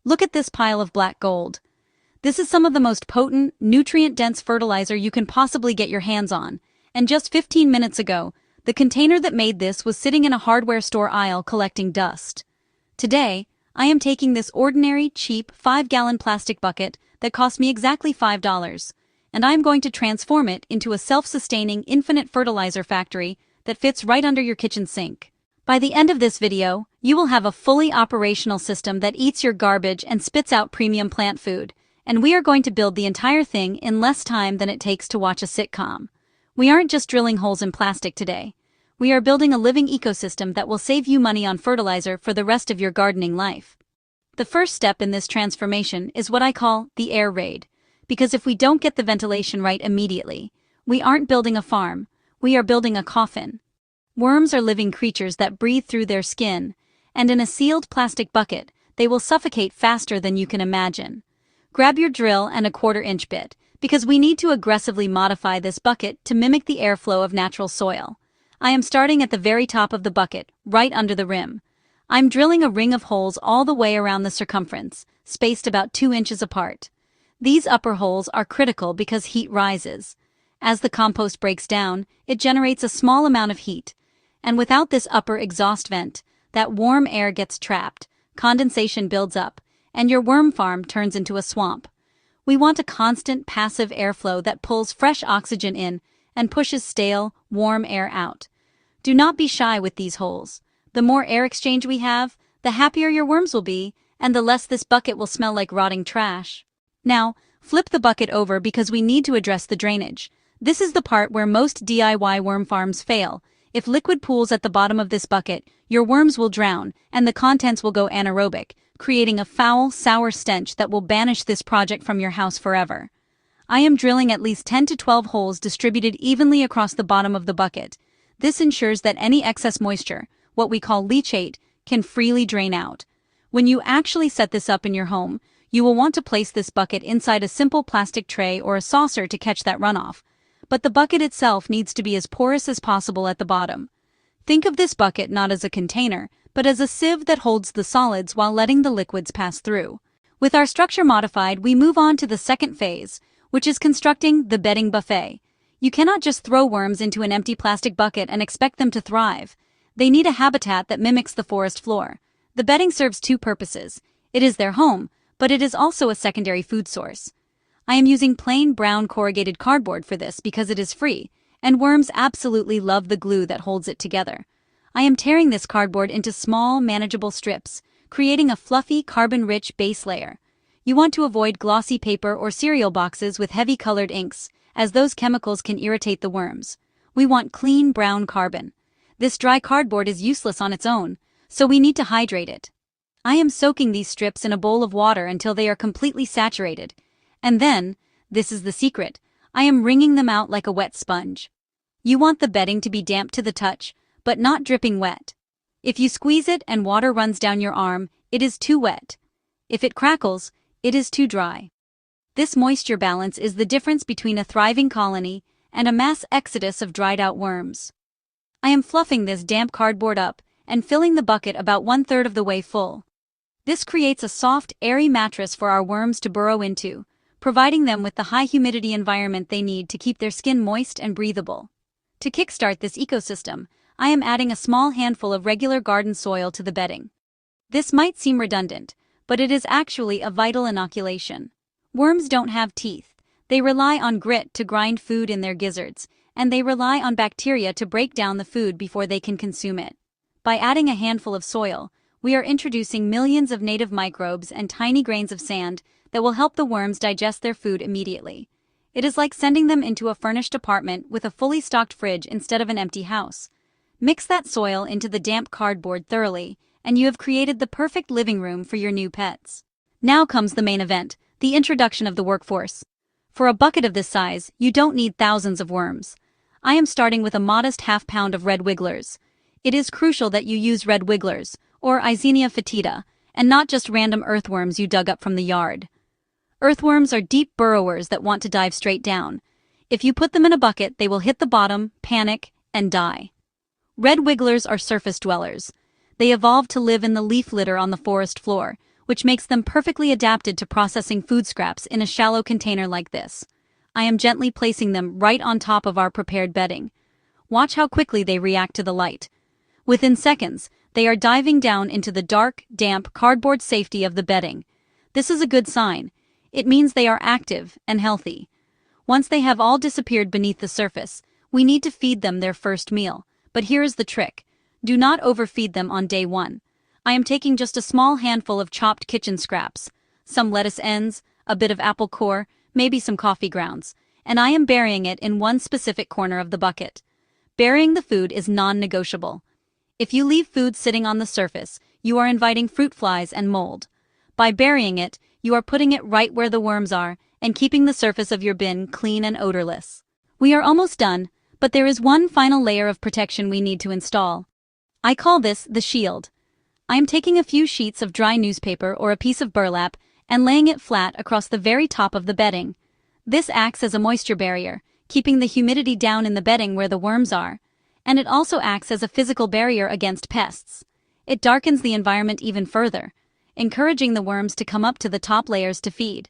Look at this pile of black gold. This is some of the most potent, nutrient-dense fertilizer you can possibly get your hands on, and just 15 minutes ago, the container that made this was sitting in a hardware store aisle collecting dust. Today, I am taking this ordinary, cheap, 5-gallon plastic bucket that cost me exactly $5, and I am going to transform it into a self-sustaining infinite fertilizer factory that fits right under your kitchen sink. By the end of this video, you will have a fully operational system that eats your garbage and spits out premium plant food, and we are going to build the entire thing in less time than it takes to watch a sitcom. We aren't just drilling holes in plastic today. We are building a living ecosystem that will save you money on fertilizer for the rest of your gardening life. The first step in this transformation is what I call the air raid, because if we don't get the ventilation right immediately, we aren't building a farm, we are building a coffin. Worms are living creatures that breathe through their skin, and in a sealed plastic bucket, they will suffocate faster than you can imagine. Grab your drill and a 1/4-inch bit, because we need to aggressively modify this bucket to mimic the airflow of natural soil. I am starting at the very top of the bucket, right under the rim. I'm drilling a ring of holes all the way around the circumference, spaced about 2 inches apart. These upper holes are critical because heat rises. As the compost breaks down, it generates a small amount of heat, and without this upper exhaust vent, that warm air gets trapped, condensation builds up, and your worm farm turns into a swamp. We want a constant, passive airflow that pulls fresh oxygen in and pushes stale, warm air out. Do not be shy with these holes. The more air exchange we have, the happier your worms will be, and the less this bucket will smell like rotting trash. Now, flip the bucket over because we need to address the drainage. This is the part where most DIY worm farms fail. If liquid pools at the bottom of this bucket, your worms will drown, and the contents will go anaerobic, creating a foul, sour stench that will banish this project from your house forever. I am drilling at least 10 to 12 holes distributed evenly across the bottom of the bucket. This ensures that any excess moisture, what we call leachate, can freely drain out. When you actually set this up in your home, you will want to place this bucket inside a simple plastic tray or a saucer to catch that runoff. But the bucket itself needs to be as porous as possible at the bottom. Think of this bucket not as a container, but as a sieve that holds the solids while letting the liquids pass through. With our structure modified, we move on to the second phase, which is constructing the bedding buffet. You cannot just throw worms into an empty plastic bucket and expect them to thrive. They need a habitat that mimics the forest floor. The bedding serves two purposes. It is their home, but it is also a secondary food source. I am using plain brown corrugated cardboard for this because it is free, and worms absolutely love the glue that holds it together. I am tearing this cardboard into small, manageable strips, creating a fluffy, carbon-rich base layer. You want to avoid glossy paper or cereal boxes with heavy colored inks, as those chemicals can irritate the worms. We want clean brown carbon. This dry cardboard is useless on its own, so we need to hydrate it. I am soaking these strips in a bowl of water until they are completely saturated. And then, this is the secret, I am wringing them out like a wet sponge. You want the bedding to be damp to the touch, but not dripping wet. If you squeeze it and water runs down your arm, it is too wet. If it crackles, it is too dry. This moisture balance is the difference between a thriving colony and a mass exodus of dried-out worms. I am fluffing this damp cardboard up and filling the bucket about 1/3 of the way full. This creates a soft, airy mattress for our worms to burrow into, providing them with the high humidity environment they need to keep their skin moist and breathable. To kickstart this ecosystem, I am adding a small handful of regular garden soil to the bedding. This might seem redundant, but it is actually a vital inoculation. Worms don't have teeth. They rely on grit to grind food in their gizzards, and they rely on bacteria to break down the food before they can consume it. By adding a handful of soil, we are introducing millions of native microbes and tiny grains of sand that will help the worms digest their food immediately. It is like sending them into a furnished apartment with a fully stocked fridge instead of an empty house. Mix that soil into the damp cardboard thoroughly, and you have created the perfect living room for your new pets. Now comes the main event, the introduction of the workforce. For a bucket of this size, you don't need thousands of worms. I am starting with a modest half-pound of red wigglers. It is crucial that you use red wigglers, or Eisenia fetida, and not just random earthworms you dug up from the yard. Earthworms are deep burrowers that want to dive straight down. If you put them in a bucket, they will hit the bottom, panic, and die. Red wigglers are surface dwellers. They evolved to live in the leaf litter on the forest floor, which makes them perfectly adapted to processing food scraps in a shallow container like this. I am gently placing them right on top of our prepared bedding. Watch how quickly they react to the light. Within seconds, they are diving down into the dark, damp cardboard safety of the bedding. This is a good sign. It means they are active and healthy. Once they have all disappeared beneath the surface, we need to feed them their first meal. But here is the trick. Do not overfeed them on day 1. I am taking just a small handful of chopped kitchen scraps, some lettuce ends, a bit of apple core, maybe some coffee grounds, and I am burying it in one specific corner of the bucket. Burying the food is non-negotiable. If you leave food sitting on the surface, you are inviting fruit flies and mold. By burying it, you are putting it right where the worms are and keeping the surface of your bin clean and odorless. We are almost done, but there is one final layer of protection we need to install. I call this the shield. I am taking a few sheets of dry newspaper or a piece of burlap and laying it flat across the very top of the bedding. This acts as a moisture barrier, keeping the humidity down in the bedding where the worms are, and it also acts as a physical barrier against pests. It darkens the environment even further, encouraging the worms to come up to the top layers to feed.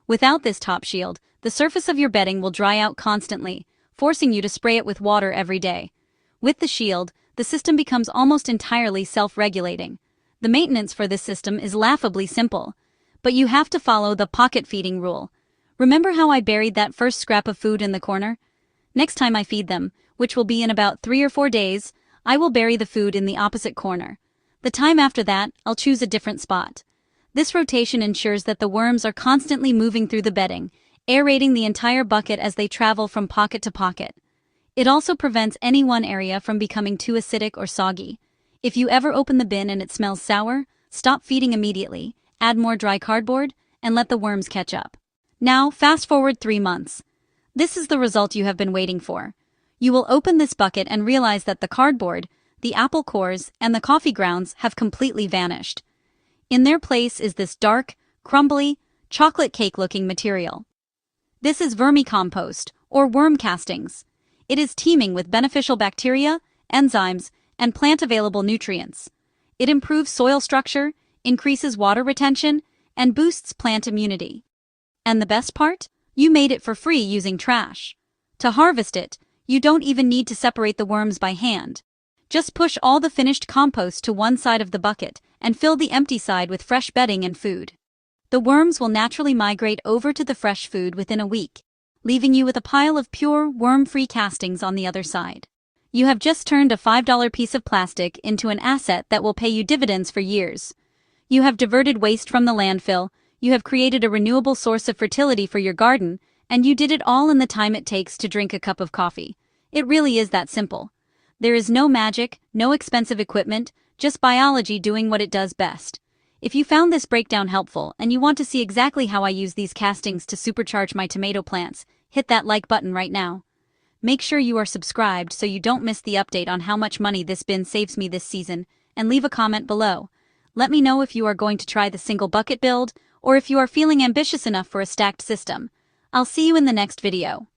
Without this top shield, the surface of your bedding will dry out constantly, forcing you to spray it with water every day. With the shield, the system becomes almost entirely self-regulating. The maintenance for this system is laughably simple, but you have to follow the pocket feeding rule. Remember how I buried that first scrap of food in the corner? Next time I feed them, which will be in about 3 or 4 days, I will bury the food in the opposite corner. The time after that, I'll choose a different spot. This rotation ensures that the worms are constantly moving through the bedding, aerating the entire bucket as they travel from pocket to pocket. It also prevents any one area from becoming too acidic or soggy. If you ever open the bin and it smells sour, stop feeding immediately, add more dry cardboard, and let the worms catch up. Now, fast forward 3 months. This is the result you have been waiting for. You will open this bucket and realize that the cardboard, the apple cores, and the coffee grounds have completely vanished. In their place is this dark, crumbly, chocolate cake-looking material. This is vermicompost, or worm castings. It is teeming with beneficial bacteria, enzymes, and plant-available nutrients. It improves soil structure, increases water retention, and boosts plant immunity. And the best part? You made it for free using trash. To harvest it, you don't even need to separate the worms by hand. Just push all the finished compost to one side of the bucket and fill the empty side with fresh bedding and food. The worms will naturally migrate over to the fresh food within a week, leaving you with a pile of pure, worm-free castings on the other side. You have just turned a $5 piece of plastic into an asset that will pay you dividends for years. You have diverted waste from the landfill, you have created a renewable source of fertility for your garden, and you did it all in the time it takes to drink a cup of coffee. It really is that simple. There is no magic, no expensive equipment, just biology doing what it does best. If you found this breakdown helpful and you want to see exactly how I use these castings to supercharge my tomato plants, hit that like button right now. Make sure you are subscribed so you don't miss the update on how much money this bin saves me this season, and leave a comment below. Let me know if you are going to try the single bucket build, or if you are feeling ambitious enough for a stacked system. I'll see you in the next video.